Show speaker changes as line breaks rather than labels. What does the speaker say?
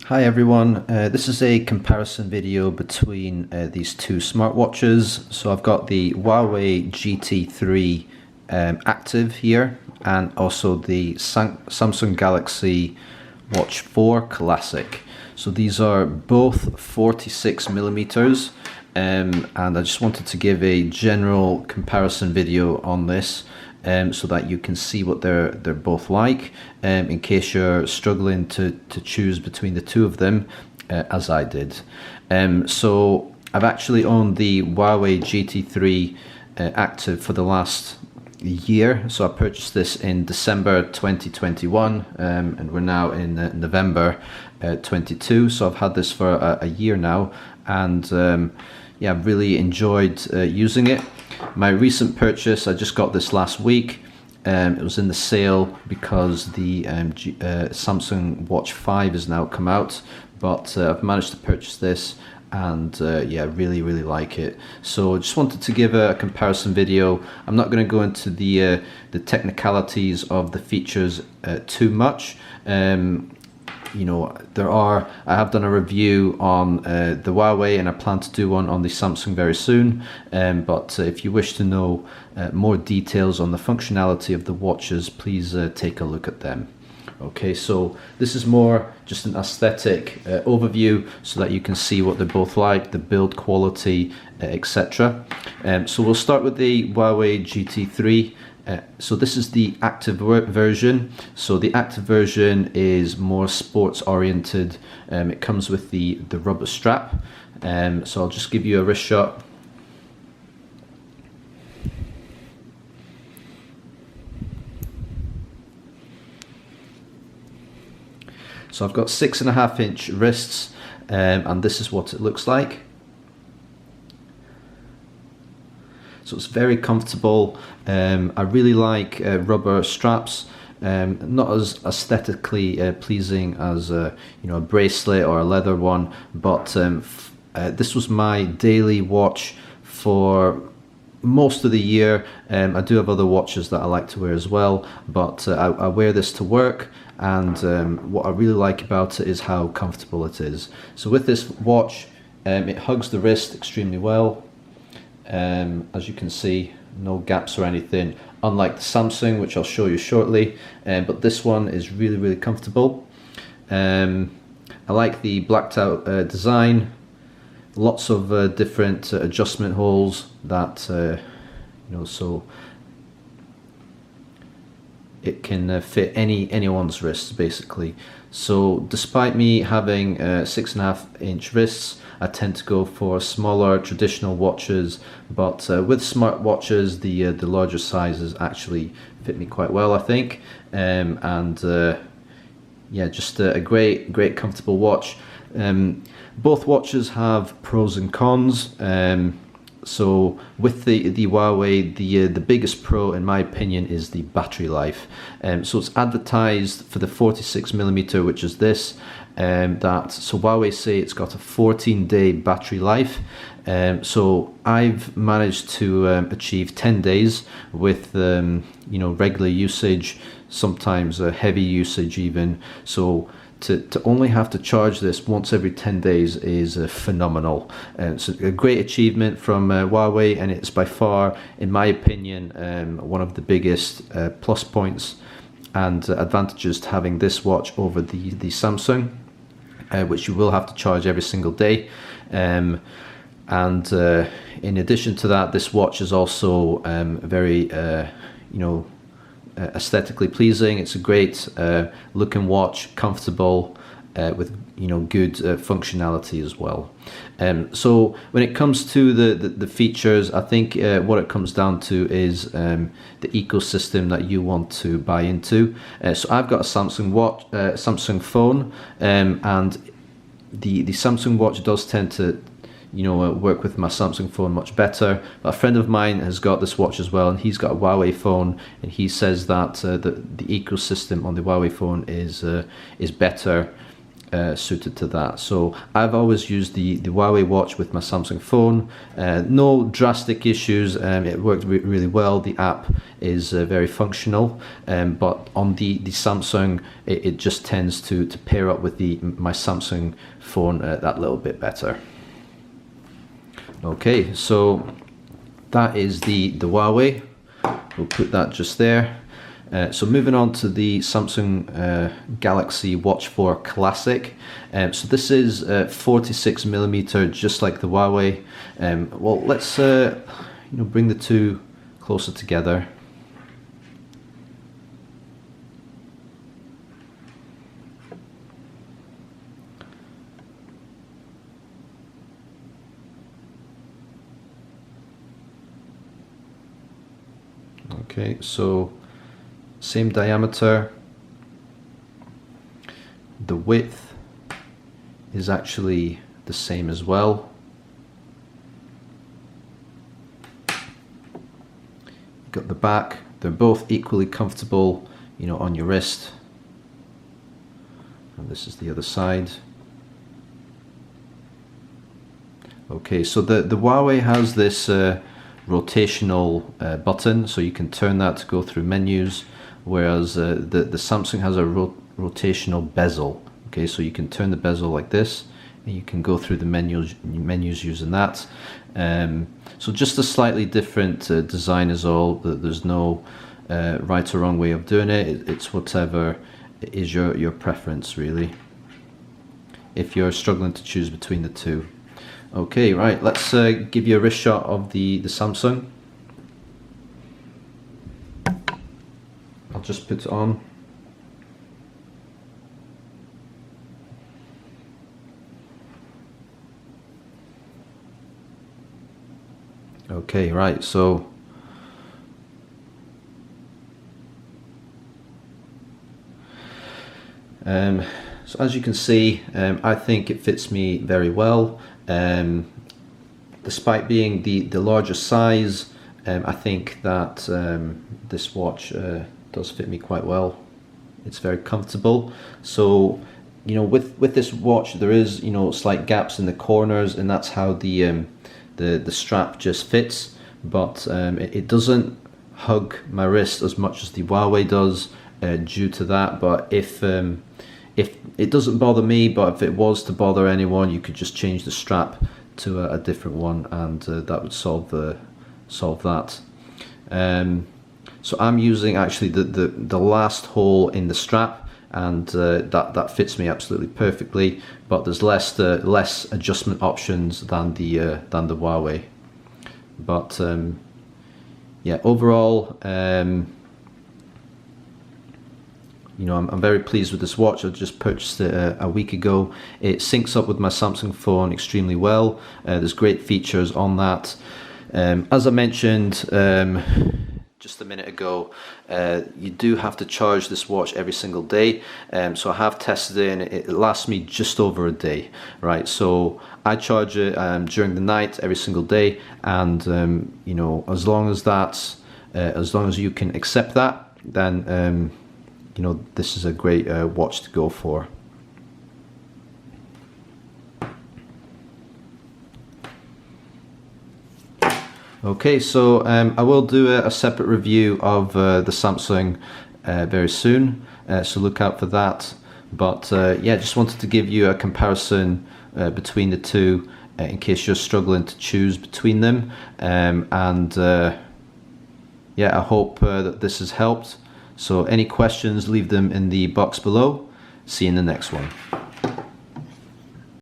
Hi everyone, this is a comparison video between these two smartwatches. So I've got the Huawei GT3 Active here and also the Samsung Galaxy Watch 4 Classic. So these are both 46 millimeters and I just wanted to give a general comparison video on this. So that you can see what they're both like, in case you're struggling to choose between the two of them, as I did. So I've actually owned the Huawei GT3 Active for the last year. So I purchased this in December 2021, and we're now in November 22. So I've had this for a year now, and yeah, I've really enjoyed using it. My recent purchase, I just got this last week. It was in the sale because the Samsung Watch 5 has now come out, but I've managed to purchase this and yeah, really like it. So I just wanted to give a comparison video. I'm not going to go into the technicalities of the features too much. You know, I have done a review on the Huawei, and I plan to do one on the Samsung very soon, but if you wish to know more details on the functionality of the watches, please take a look at them. Okay, so this is more just an aesthetic overview so that you can see what they're both like, the build quality, etc. So we'll start with the Huawei GT3. So this is the active version. So the active version is more sports oriented. It comes with the rubber strap. So I'll just give you a wrist shot. So I've got 6.5-inch wrists, and this is what it looks like. So it's very comfortable. I really like rubber straps. Not as aesthetically pleasing as you know, a bracelet or a leather one, but this was my daily watch for most of the year. I do have other watches that I like to wear as well, but I wear this to work, and what I really like about it is how comfortable it is. So with this watch, it hugs the wrist extremely well. As you can see, no gaps or anything, unlike the Samsung, which I'll show you shortly, but this one is really comfortable. I like the blacked out design, lots of different adjustment holes that you know, so it can fit anyone's wrists basically. So despite me having 6.5-inch wrists, I tend to go for smaller traditional watches, but with smart watches, the larger sizes actually fit me quite well, I think. And yeah, just a great comfortable watch. Both watches have pros and cons. So with the Huawei, the biggest pro in my opinion is the battery life. So it's advertised for the 46mm, which is this. So Huawei say it's got a 14-day battery life. So I've managed to achieve 10 days with you know, regular usage, sometimes heavy usage even. So to only have to charge this once every 10 days is phenomenal. It's a great achievement from Huawei, and it's by far, in my opinion, one of the biggest plus points and advantages to having this watch over the Samsung, which you will have to charge every single day. And in addition to that, this watch is also very you know, aesthetically pleasing. It's a great looking watch, comfortable, with you know, good functionality as well. So when it comes to the features, I think what it comes down to is the ecosystem that you want to buy into. So I've got a Samsung watch, Samsung phone, and the Samsung watch does tend to, you know, work with my Samsung phone much better. But a friend of mine has got this watch as well, and he's got a Huawei phone, and he says that the ecosystem on the Huawei phone is better suited to that. So I've always used the Huawei watch with my Samsung phone. No drastic issues. It worked really well. The app is very functional, but on the Samsung, it just tends to pair up with my Samsung phone that little bit better. Okay, so that is the Huawei. We'll put that just there. So moving on to the Samsung Galaxy Watch 4 Classic. So this is 46mm, just like the Huawei. Well, let's bring the two closer together. Okay, so same diameter. The width is actually the same as well. Got the back. They're both equally comfortable, on your wrist. And this is the other side. Okay, so the Huawei has this rotational button, so you can turn that to go through menus, whereas the Samsung has a rotational bezel. Okay, so you can turn the bezel like this, and you can go through the menus using that. So just a slightly different design is all. There's no right or wrong way of doing it. It's whatever is your preference, really, if you're struggling to choose between the two. Okay, right, let's give you a wrist shot of the Samsung. I'll just put it on. Okay, right, so as you can see, I think it fits me very well. Despite being the larger size, I think that this watch does fit me quite well. It's very comfortable. So, with this watch, there is slight gaps in the corners, and that's how the strap just fits. But it doesn't hug my wrist as much as the Huawei does due to that. But if it doesn't bother me, but if it was to bother anyone, you could just change the strap to a different one, and that would solve that. So I'm using actually the last hole in the strap, and that fits me absolutely perfectly. But there's less adjustment options than the Huawei. But yeah, overall, I'm very pleased with this watch. I just purchased it a week ago. It syncs up with my Samsung phone extremely well. There's great features on that. As I mentioned just a minute ago, you do have to charge this watch every single day. So I have tested it, and it lasts me just over a day, right? So I charge it during the night every single day, and as long as you can accept that, then this is a great watch to go for. Okay, so I will do a separate review of the Samsung very soon, so look out for that. But yeah, just wanted to give you a comparison between the two in case you're struggling to choose between them. Yeah, I hope that this has helped. So any questions, leave them in the box below. See you in the next one.